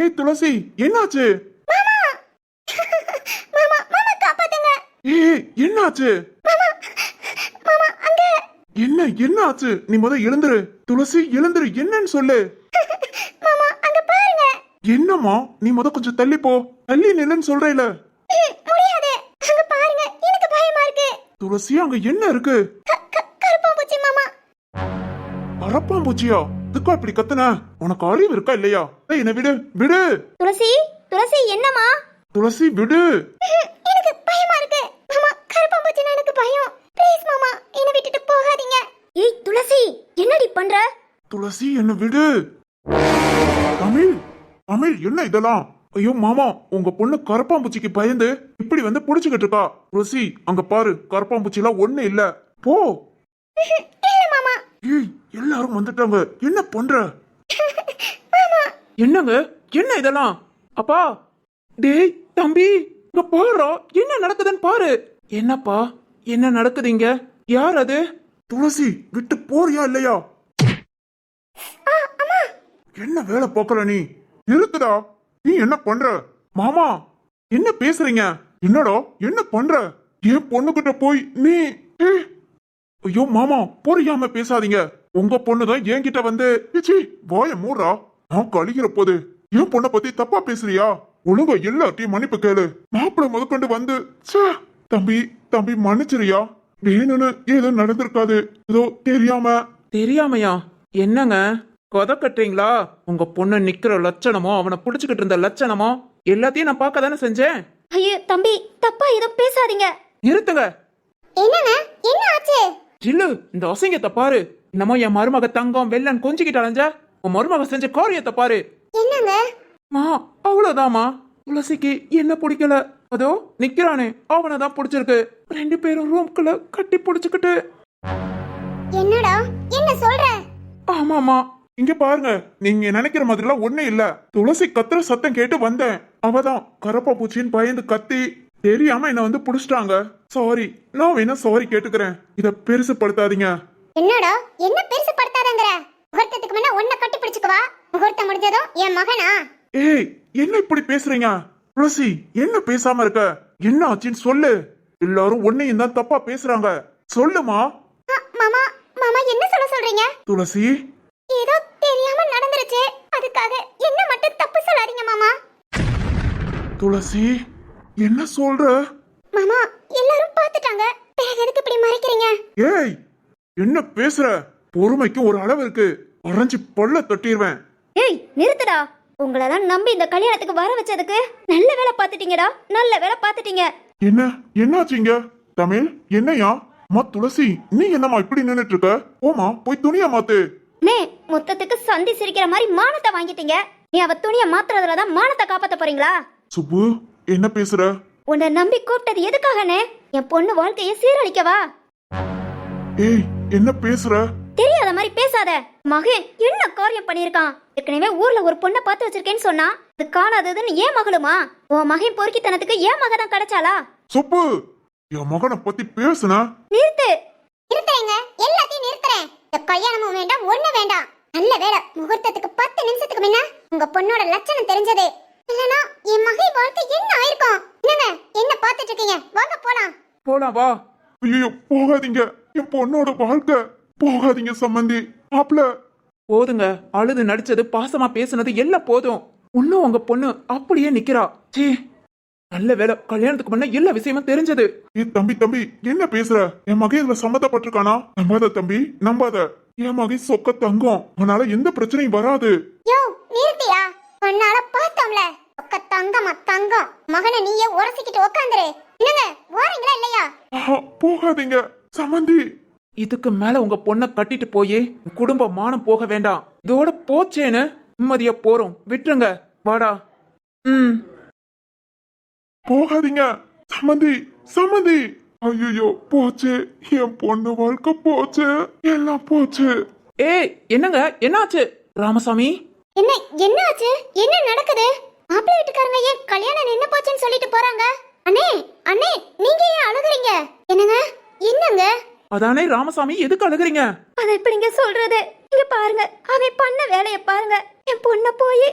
ஏய் துளசி, என்னாச்சு? மாமா காப்பாத்துங்க. ஏய், என்னாச்சு? மாமா அங்க. என்னாச்சு? நீ எழுந்துரு துளசி, எழுந்துரு. என்னன்னு சொல்லு. மாமா அங்க பாருங்க. என்னம்மா? நீ கொஞ்சம் தள்ளி போ. தள்ளி நில்லுன்னு சொல்றேல. முடியாது, அங்க பாருங்க, எனக்கு பயமா இருக்கு. துளசி, அங்க என்ன இருக்கு? கருப்பாம்பூச்சி மாமா. கரப்பாம்பூச்சியா? இதுக்கா இப்படி கத்துன? உனக்கு அறிவு இருக்கா இல்லையா? என்ன விடு. துளசி என்னம்மா? துளசி விடு. எனக்கு பயமா இருக்கு மாமா. கருப்பாம்பூச்சினா எனக்கு பயம். ப்ளீஸ் மாமா, என்ன விட்டுட்டு போகாதீங்க. ஏய் துளசி, என்னடி பண்ற? துளசி, என்ன விடு. தமிழ், என்ன இதெல்லாம்? ஐயோ மாமா, உங்க பொண்ணு கரப்பாம்பூச்சிக்கு பயந்து இப்படி புடிச்சுக்கிட்டு இருக்கா. துளசி, அங்க பாரு, கரப்பாம்பூச்சி எல்லாம் ஒண்ணு இல்ல. போ. இல்ல மாமா. ஏய், எல்லாரும் வந்துட்டாங்க. என்ன பண்ற? என்னங்க, என்ன இதெல்லாம்? அப்பா, டேய் தம்பி, இங்க பாருடா, என்ன நடக்குதுன்னு பாரு. என்னப்பா, என்ன நடக்குதுங்க? யார் அது? துளசி, விட்டு போறியா இல்லையா? என்ன வேலை போக்கல நீ இருக்குடா. நீ என்ன பண்ற மாமா? என்ன பேசுறீங்க? என்னடா என்ன பண்ற? என் பொண்ணுகிட்ட போய் நீ ஏய், ஐயோ மாமா புரியாம பேசாதீங்க. உங்க பொண்ணுதான் என்கிட்ட வந்து ச்சீ, வாய மூடுறா. நான் கழிக்கிற போது என் பொண்ணை பத்தி தப்பா பேசுறியா? ஒழுங்கா எல்லாத்தையும் மன்னிப்பு கேளு. மாப்பிள்ள முதற்கொண்டு வந்து ச்சே. தம்பி தம்பி மன்னிச்சிரியா? வேணும்னு ஏதோ நடந்திருக்காது, ஏதோ தெரியாம. தெரியாமையா? என்னங்க கொத கட்டுறீங்களா? உங்க பொண்ணு நிக்கிற லட்சணமோ அவனை புடிச்சுக்கிட்டு இருந்த லட்சணமோ எல்லாத்தையும் நான் பார்க்க தானே செஞ்சேன். ஐயோ தம்பி, தப்பா எதுவும் பேசாதீங்க. நிறுத்துங்க. என்னங்க என்ன ஆச்சு? ஜில்லு, இந்த அசிங்கத்தை பாரு. என்னமோ என் மருமக தங்கம் வெள்ளன் கொஞ்சிக்கிட்டு அலைஞ்ச உன் மருமக செஞ்ச காரியத்தை பாரு. என்னங்க? மா அவ்வளவுதாமா. துளசிக்கு என்ன பிடிக்கல, அதோ நிக்கிறானே அவனை தான் பிடிச்சிருக்கு. ரெண்டு பேரும் ரூம்குள்ள கட்டி பிடிச்சுக்கிட்டு. என்னடா என்ன சொல்ற? ஆமாமா. இங்க பாருங்க, நீங்க நினைக்கிற மாதிரிலாம் ஒண்ணு இல்ல. துளசி கத்துற சத்தம் கேட்டு வந்தேன். அவதான் கரப்பா பூச்சின்னு பயந்து கத்தி தெரியாம என்ன வந்து புடிச்சிட்டாங்க. சாரி, நான் வேணா சாரி கேட்டுக்கிறேன். இத பெருசுப்படுத்தாதீங்க. என்னடா என்ன பெருசு படுத்தாதங்கற? முகூர்த்தத்துக்கு முன்ன ஒன்ன கட்டி பிடிச்சுக்குவா. முகூர்த்தம் முடிஞ்சதும் என் மகனா? ஏய், என்ன இப்படி பேசுறீங்க? துளசி என்ன பேசாம இருக்க? என்ன ஆச்சுன்னு சொல்லு. எல்லாரும் உன்னையும் தான் தப்பா பேசுறாங்க. சொல்லுமா. மாமா மாமா என்ன சொல்றீங்க? துளசி ஏதோ தெரியாம நடந்துருச்சு, அதுக்காக என்ன மட்டும் தப்பு சொல்லாதீங்க மாமா. துளசி என்ன சொல்ற? மாமா எல்லாரும் பார்த்துட்டாங்க, பிறகு எதுக்கு இப்படி மறைக்கிறீங்க? ஏய், என்ன பேசுற? பொறுமைக்கு ஒரு அளவு இருக்கு. அரைஞ்சு பல்ல தட்டிடுவேன். ஏய் நிறுத்துடா. உங்களெல்லாம் நம்பி இந்த கல்யாணத்துக்கு வர வச்சதுக்கு நல்ல வேலை பார்த்துட்டீங்கடா, நல்ல வேலை பார்த்துட்டீங்க. என்ன என்னாச்சுங்க? தமிழ் என்னையா? அம்மா துளசி, நீ என்னம்மா இப்படி நின்னுட்டு இருக்க? போமா போய் துணிய மாத்து. நே மொத்தத்துக்கு சந்தி சிரிக்கிற மாதிரி மானத்தை வாங்கிட்டீங்க. நீ அவ துணிய மாத்துறதுல தான் மானத்தை காப்பாத்த போறீங்களா? சுப்பு என்ன பேசுற? உன்னை நம்பி கூப்பிட்டது எதுக்காகனே? என் பொண்ணு வாழ்க்கையை சீரழிக்கவா? ஏய் என்ன பேசுற? தெரியாத மாதிரி பேசாத. மகன் என்ன காரியம் பண்ணிருக்கான்? ஏற்கனவே ஊர்ல ஒரு பொண்ணை பார்த்து வச்சிருக்கேன்னு சொன்னா அது காணாததுன்னு ஏன் மகளுமா? உன் மகன் பொறுக்கித்தனத்துக்கு ஏன் மக தான் கிடைச்சாளா? சுப்பு, என் மகனை பத்தி பேசுன. நிறுத்து. நிறுத்துறேங்க, எல்லாத்தையும் நிறுத்துறேன். இந்த கல்யாணமும் வேண்டாம், ஒண்ணு வேண்டாம். நல்ல வேலை முகூர்த்தத்துக்கு 10 நிமிஷத்துக்கு முன்ன உங்க பொண்ணோட லட்சணம் தெரிஞ்சது. இல்லனா என் மகை வாழ்க்கை என்ன ஆயிருக்கும்? என்னங்க என்ன பார்த்துட்டு இருக்கீங்க? வாங்க போலாம். போலாம் வா. ஐயோ போகாதீங்க, என் பொண்ணோட வாழ்க்கை. போகாதீங்க சம்பந்தி. மாப்ள போதுங்க, அழுது நடிச்சது பாசமா பேசுனது எல்லாம் போதும். இன்னும் உங்க பொண்ணு அப்படியே நிக்கிறா. சீ, நல்ல வேலை கல்யாணத்துக்கு முன்ன எல்லா விஷயமும் தெரிஞ்சது. ஏ தம்பி தம்பி என்ன பேசுற? என் மகன் இதுல சம்மந்தப்பட்டிருக்கானா? நம்பாத தம்பி நம்பாத. என் மகன் சொக்க தங்கம், அவனால எந்த பிரச்சனையும் வராது. யோ நிறுத்தியா? கண்ணால பார்த்தோம்ல, ஒக்க தங்கமா தங்கம். மகனை நீயே உரசிக்கிட்டு உட்காந்துரு. என்னங்க வாரீங்களா இல்லையா? ஆஹா, போகாதீங்க சம்பந்தி. இதுக்கு மேல உங்க பொண்ணை கட்டிட்டு போய் குடும்ப மானம் போக வேண்டாம். இதோட போச்சேன்னு நிம்மதியா போறோம். விட்டுருங்க. வாடா. போகாதீங்க சம்பந்தி சம்பந்தி. ஐயோ போச்சு, என் பொண்ணு வாழ்க்கை போச்சு, எல்லாம் போச்சு. ஏய் என்னங்க என்னாச்சு? ராமசாமி என்ன என்ன ஆச்சு? என்ன நடக்குது? மாப்பிள்ளை வீட்டுக்காரங்க ஏன் கல்யாணம் நின்னு போச்சுன்னு சொல்லிட்டு போறாங்க? அண்ணே அண்ணே, நீங்க ஏன் அழுகுறீங்க? என்னங்க என்னங்க? அதானே ராமசாமி, எதுக்கு அழுகுறீங்க? அத எப்படிங்க சொல்றது? இங்க பாருங்க, அவன் பண்ண வேலைய பாருங்க. என் பொண்ண போய்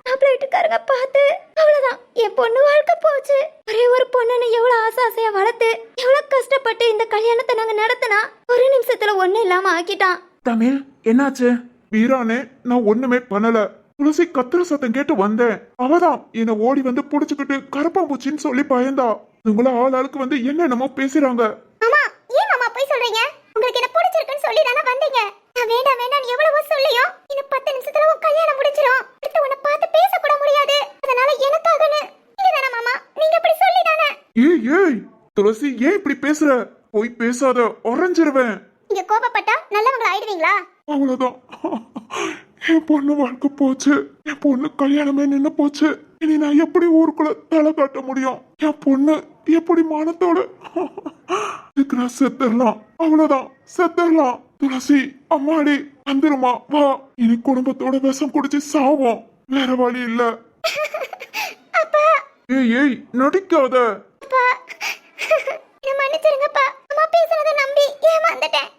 மாப்பிள்ளை வீட்டுக்காரங்க பார்த்து அவ்வளவுதான், என் பொண்ணு வாழ்க்கை போச்சு. ஒரே ஒரு பொண்ணுன்னு எவ்வளவு ஆசையா வளர்த்து எவ்வளவு கஷ்டப்பட்டு இந்த கல்யாணத்தை நாங்க நடத்தினா ஒரு நிமிஷத்துல ஒண்ணு இல்லாம ஆக்கிட்டான். தமிழ் என்னாச்சு? வீரானே, நான் ஒண்ணுமே பண்ணல. துளசி கத்துற சத்தம் கேட்டு வந்தேன். அவதான் என்ன ஓடி வந்து புடிச்சுக்கிட்டு கரப்பாம்பூச்சின்னு சொல்லி பயந்தா. உங்கள ஆள் ஆளுக்கு வந்து என்னென்னமோ பேசுறாங்க. மாமா ஏன் மாமா போய் சொல்றீங்க? உங்களுக்கு என்ன பிடிச்சிருக்குன்னு சொல்லி தானே வந்தீங்க. நான் வேண்டாம் வேண்டாம் எவ்வளவோ சொல்லியும் இன்னும் 10 நிமிஷத்துல உன் கல்யாணம் முடிஞ்சிரும். அடுத்து உன்னை பார்த்து பேச கூட முடியாது. அதனால எனக்காகன்னு நீங்க தானே மாமா, நீங்க இப்படி சொல்லி தானே. ஏய் ஏய் துளசி, ஏன் இப்படி பேசுற? போய் பேசாத, உறைஞ்சிருவேன். நீங்க கோபப்பட்டா நல்லவங்க ஆயிடுவீங்களா? அவ்வளவுதான், என் பொண்ணு வாழ்க்கை போச்சு. என் பொண்ணு கல்யாணமே நின்னு போச்சு. இனி நான் எப்படி ஊருக்குள்ள தலை காட்ட முடியும்? என் பொண்ணு எப்படி மானத்தோட இருக்கிற? செத்துடலாம், அவ்வளவுதான், செத்துடலாம். துளசி அம்மாடி வந்துருமா, வா. இனி குடும்பத்தோட விஷம் குடிச்சு சாவோம், வேற வழி இல்ல. ஏய் ஏய் நடிக்காத. என்ன மன்னிச்சிருங்கப்பா, அம்மா பேசுறத நம்பி ஏமாந்துட்டேன்.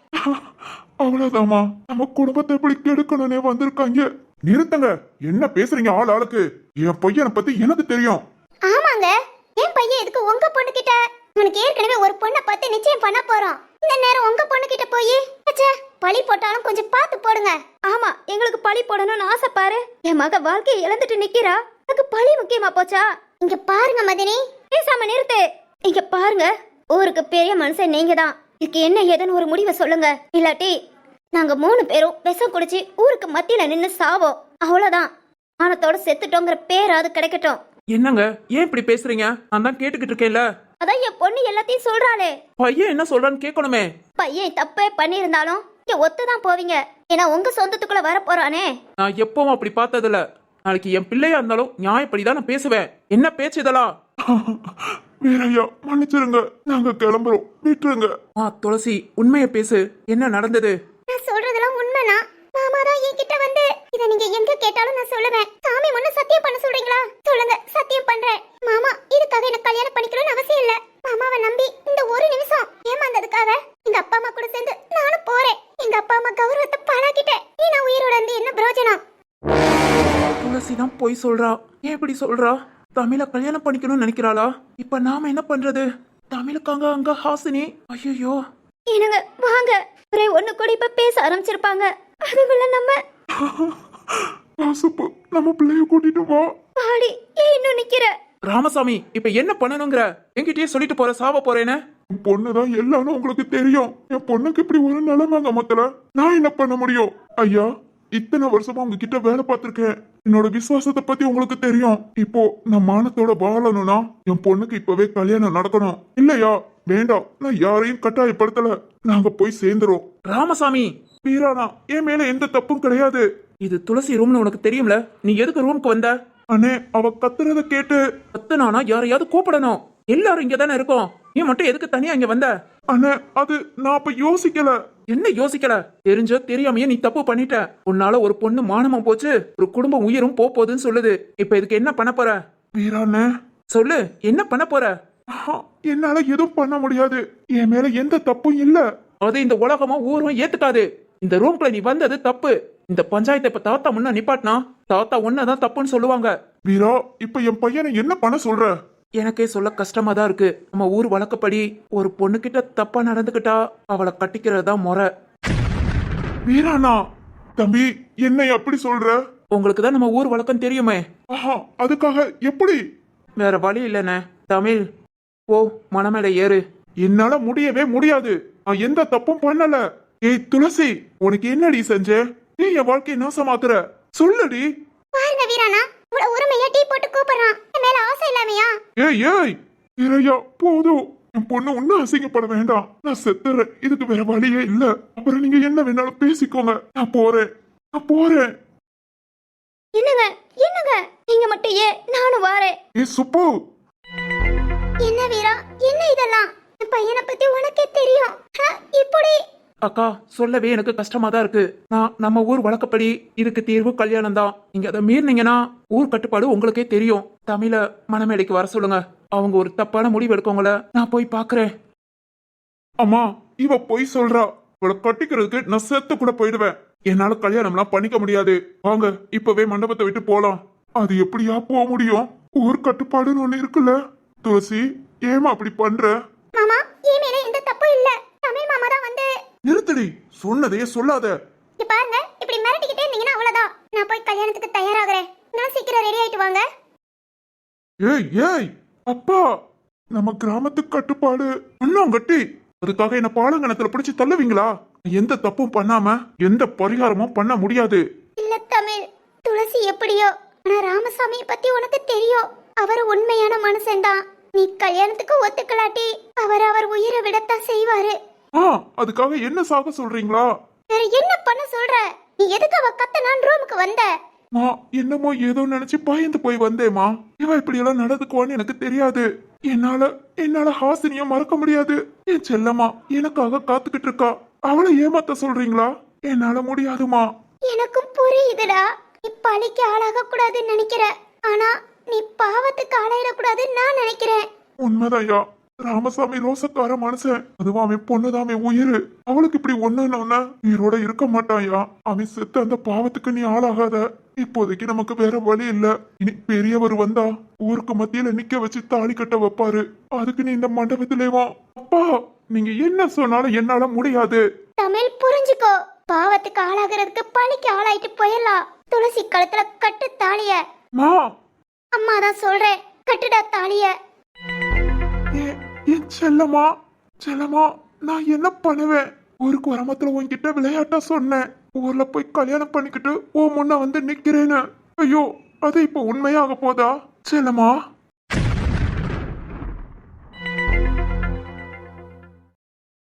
அவ்வளவுதாம்மா, நம்ம குடும்பத்தை இப்படி கெடுக்கணும்னே வந்திருக்காங்க. நிறுத்துங்க, என்ன பேசுறீங்க ஆள் ஆளுக்கு? என் பையனை பத்தி எனக்கு தெரியும். ஆமாங்க, என் பையன் எதுக்கு உங்க பொண்ணு கிட்ட? உனக்கு ஏற்கனவே ஒரு பொண்ணை பார்த்து நிச்சயம் பண்ண போறோம். இந்த நேரம் உங்க பொண்ணு கிட்ட போய் பழி போட்டாலும் கொஞ்சம் பார்த்து போடுங்க. ஆமா, எங்களுக்கு பழி போடணும்னு ஆசை பாரு. என் மக வாழ்க்கையை இழந்துட்டு நிக்கிறா, அதுக்கு பழி முக்கியமா போச்சா? இங்க பாருங்க மதினி, பேசாம நிறுத்து. இங்க பாருங்க, ஊருக்கு பெரிய மனுஷன் நீங்க தான். இதுக்கு என்ன ஏதுன்னு ஒரு முடிவை சொல்லுங்க. இல்லாட்டி நாங்க 3 பேரும் விஷம் குடிச்சு ஊருக்கு மத்தியில நின்னு சாவோம். அவ்வளவுதான். ஆனத்தோட செத்துட்டோங்கிற பேராது கிடைக்கட்டும். என்னங்க ஏன் இப்படி பேசுறீங்க? நான் தான் கேட்டுக்கிட்டு இருக்கேன்ல. அதான் என் பொண்ணு எல்லாத்தையும் சொல்றாளே. பையன் என்ன சொல்றான்னு கேட்கணுமே. பையன் தப்பே பண்ணியிருந்தாலும் இங்க ஒத்துதான் போவீங்க. ஏன்னா உங்க சொந்தத்துக்குள்ள வர போறானே. நான் எப்பவும் அப்படி பார்த்ததில்ல. நாளைக்கு என் பிள்ளையா இருந்தாலும் நியாயப்படிதான் நான் பேசுவேன். என்ன பேச்சு இதெல்லாம்? வீரையா, மன்னிச்சிருங்க, நாங்க கிளம்புறோம், விட்டுருங்க. துளசி, உண்மையை பேசு. என்ன நடந்தது? நான் சொல்றதெல்லாம் உண்மைனா மாமா தான் என்கிட்ட வந்து இத நீங்க எங்க கேட்டாலும் நான் சொல்லுவேன். சாமி முன்ன சத்தியம் பண்ண சொல்றீங்களா? சொல்லுங்க, சத்தியம் பண்றேன். மாமா இதுக்காக என்ன கல்யாணம் பண்ணிக்கணும்னு அவசியம் இல்ல. மாமாவை நம்பி இந்த ஒரு நிமிஷம் ஏமாந்ததுக்காக எங்க அப்பா அம்மா கூட சேர்ந்து நானும் போறேன். எங்க அப்பா அம்மா கௌரவத்தை பாழாக்கிட்டேன். நீ நான் உயிரோட இருந்து என்ன பிரயோஜனம்? துளசி தான் போய் சொல்றா. ஏன் இப்படி சொல்றா? தமிழ கல்யாணம் பண்ணிக்கணும்னு நினைக்கிறாளா? இப்ப நாம என்ன பண்றது? தமிழுக்காங்க அங்க ஹாசினி. ஐயோ, என்னங்க வாங்க, ஒரே ஒண்ணு கூட இப்ப பேச ஆரம்பிச்சிருப்பாங்க. அதுக்குள்ள நம்ம வாசுப்பு, நம்ம பிள்ளைய கூட்டிட்டு வா. பாடி ஏன் இன்னும் நிக்கிற? ராமசாமி, இப்ப என்ன பண்ணணுங்கிற? என்கிட்டயே சொல்லிட்டு போற, சாவ போறேன்னு. என் பொண்ணுதான் எல்லாரும் உங்களுக்கு தெரியும். என் பொண்ணுக்கு இப்படி ஒரு நிலைமைங்க மொத்தல நான் என்ன பண்ண முடியும்? ஐயா, இத்தனை வருஷமா உங்ககிட்ட வேலை பார்த்திருக்கேன். என்னோட விசுவாசத்தை பத்தி உங்களுக்கு தெரியும். இப்போ நான் மானத்தோட வாழணும்னா என் பொண்ணுக்கு இப்பவே கல்யாணம் நடக்கணும். இல்லையா? வேண்டாம், நான் யாரையும் கட்டாயப்படுத்தல. நாங்க போய் சேர்ந்துரும். ராமசாமி, வீரானா, என் மேல எந்த தப்பும் கிடையாது. இது துளசி ரூம்னு உனக்கு தெரியும்ல. நீ எதுக்கு ரூமுக்கு வந்த? அண்ணே, அவ கத்துறத கேட்டு கத்துனானா யாரையாவது கூப்பிடணும். எல்லாரும் இங்க தானே இருக்கோம். நீ மட்டும் எதுக்கு தனியா இங்க வந்த? அண்ணே, அது நான் அப்ப யோசிக்கல. என்ன யோசிக்கல? தெரிஞ்சோ தெரியாமையே நீ தப்பு பண்ணிட்ட. உன்னால ஒரு பொண்ணு மானமும் போச்சு, ஒரு குடும்பம் உயிரும் போகுதுன்னு சொல்லுது. இப்ப இதுக்கு என்ன பண்ண போற? வீராண்ணே, சொல்லு, என்ன பண்ண போற? என்னால எதுவும் பண்ண முடியாது. என் மேல எந்த தப்பும் இல்ல. அது இந்த உலகமும் ஊரும் ஏத்துக்காது. இந்த ரூம்குள்ள நீ வந்தது தப்பு. இந்த பஞ்சாயத்தை இப்ப தாத்தா முன்ன நிப்பாட்டினா தாத்தா ஒன்னதான் தப்புன்னு சொல்லுவாங்க. வீரா, இப்ப என் பையனை என்ன பண்ண சொல்ற? எனக்கே சொல்ல கஷ்டமா தான் இருக்கு. நம்ம ஊர் வழக்கப்படி ஒரு பொண்ணு கிட்ட தப்பா நடந்துகிட்டா அவளை கட்டிக்கிறது தான் முறை. வீராண்ணா, தம்பி, என்னை அப்படி சொல்ற? உங்களுக்கு தான் நம்ம ஊர் வழக்கம் தெரியுமே. அதுக்காக எப்படி? வேற வழி இல்லைண்ணே. தமிழ், போ மனமேல ஏறு. என்னால முடியவே முடியாது. நான் எந்த தப்பும் பண்ணல. ஏய் துளசி, உனக்கு என்னடி செஞ்ச? நீ என் வாழ்க்கையை நாசமாக்குற. சொல்லுடி. பாருங்க வீரானா, இவ்வளவு உரிமையா டீ போட்டு கூப்பிடுறான். என் மேல ஆசை இல்லாமையா? ஏய் வீரையா, போதும். என் பொண்ணு ஒன்னும் அசிங்கப்பட வேண்டாம். நான் செத்துறேன். இதுக்கு வேற வழியே இல்ல. அப்புறம் நீங்க என்ன வேணாலும் பேசிக்கோங்க. நான் போறேன். என்னங்க என்னங்க, நீங்க மட்டும் ஏன், நானும் வாரேன். ஏய் சுப்பு. என்ன வீரா, என்ன இதெல்லாம்? என் பையனை பத்தி உனக்கே தெரியும். இப்படி அக்கா, சொல்லவே எனக்கு கஷ்டமா தான் இருக்கு. நம்ம ஊர் வழக்கப்படி இதுக்கு தீர்வு கல்யாணம் தான். நீங்க அதை மீறினீங்கன்னா ஊர் கட்டுப்பாடு உங்களுக்கே தெரியும். தமிழ மணமேடைக்கு வர சொல்லுங்க. அவங்க ஒரு தப்பான முடிவு எடுக்கவங்கள நான் போய் பாக்குறேன். அம்மா, இவ பொய் சொல்றா. இவளை கட்டிக்கிறதுக்கு நான் செத்து கூட போயிடுவேன். என்னால கல்யாணம்லாம் பண்ணிக்க முடியாது. வாங்க, இப்பவே மண்டபத்தை விட்டு போலாம். அது எப்படியா போக முடியும்? ஊர் கட்டுப்பாடுன்னு ஒண்ணு இருக்குல்ல. துளசி, ஏமா அப்படி பண்ற? மாமா, என் மேல எந்த தப்பும் இல்ல. தமிழ் மாமா தான் வந்து. நிறுத்தடி, சொன்னதையே சொல்லாத. இங்க பாருங்க, இப்படி மிரட்டிக்கிட்டே இருந்தீங்கன்னா அவ்வளவுதான். நான் போய் கல்யாணத்துக்கு தயாராகிறேன். நான் சீக்கிரம் ரெடி ஆயிட்டு வாங்க. ஏய் அப்பா, நம்ம கிராமத்துக்கு கட்டுப்பாடு அண்ணாங்கட்டி. அதுக்காக என்ன பாலங்கணத்துல பிடிச்சு தள்ளுவீங்களா? எந்த தப்பும் பண்ணாம எந்த பரிகாரமும் பண்ண முடியாது. இல்ல தமிழ், துளசி எப்படியோ, ஆனா ராமசாமியை பத்தி உனக்கு தெரியும். அவர் உண்மையான மனுஷன்தான். நீ கல்யாணத்துக்கு ஒத்துக்கலாட்டி அவர் உயிரை விடத்தான் செய்வாரு. அதுக்காக என்ன சாக சொல்றீங்களா? வேற என்ன பண்ண சொல்ற? நீ எதுக்கு அவ கத்தனான் ரூமுக்கு வந்த? என்னமோ ஏதோ நினைச்சு பயந்து போய் வந்தேமா. இவ இப்படி எல்லாம் நடந்துக்குவான்னு எனக்கு தெரியாது. என்னால ஹாசினிய மறக்க முடியாது. என் செல்லம்மா எனக்காக காத்துக்கிட்டு இருக்கா. அவளை ஏமாத்த சொல்றீங்களா? என்னால முடியாதுமா. எனக்கும் புரியுதுடா. நீ பழிக்கு ஆளாக கூடாதுன்னு நினைக்கிற. ஆனா நீ பாவத்துக்கு ஆளாயிடக்கூடாதுன்னு நான் நினைக்கிறேன். உண்மைதாயா, ராமசாமி ரோசக்கார மனுஷன். அதுவும் அவன் பொண்ணுதான் அவன் உயிர். அவளுக்கு இப்படி ஒண்ணுன்னு உயிரோட இருக்க மாட்டாயா. அவன் செத்து அந்த பாவத்துக்கு நீ ஆளாகாத. இப்போதைக்கு நமக்கு வேற வழி இல்ல. இனி பெரியவர் வந்தா ஊருக்கு மத்தியில நிக்க வச்சு தாலி கட்ட வைப்பாரு. அதுக்கு நீ இந்த மண்டபத்திலே வா. அப்பா, நீங்க என்ன சொன்னாலும் என்னால முடியாது. தமிழ் புரிஞ்சுக்கோ. பாவத்துக்கு ஆளாகிறதுக்கு பழிக்கு ஆளாயிட்டு போயிடலாம். துளசி கழுத்துல கட்டு தாலிய. மா, அம்மா தான் சொல்றேன், கட்டுடா தாலிய. என் செல்லமா, செல்லமா, நான் என்ன பண்ணுவேன்? ஒரு குரமத்துல உன்கிட்ட விளையாட்டா சொன்னேன், ஊர்ல போய் கல்யாணம் பண்ணிக்கிட்டு உன் முன்ன வந்து நிக்கிறேன்னு. ஐயோ, அது இப்ப உண்மையாக போதா? செல்லமா,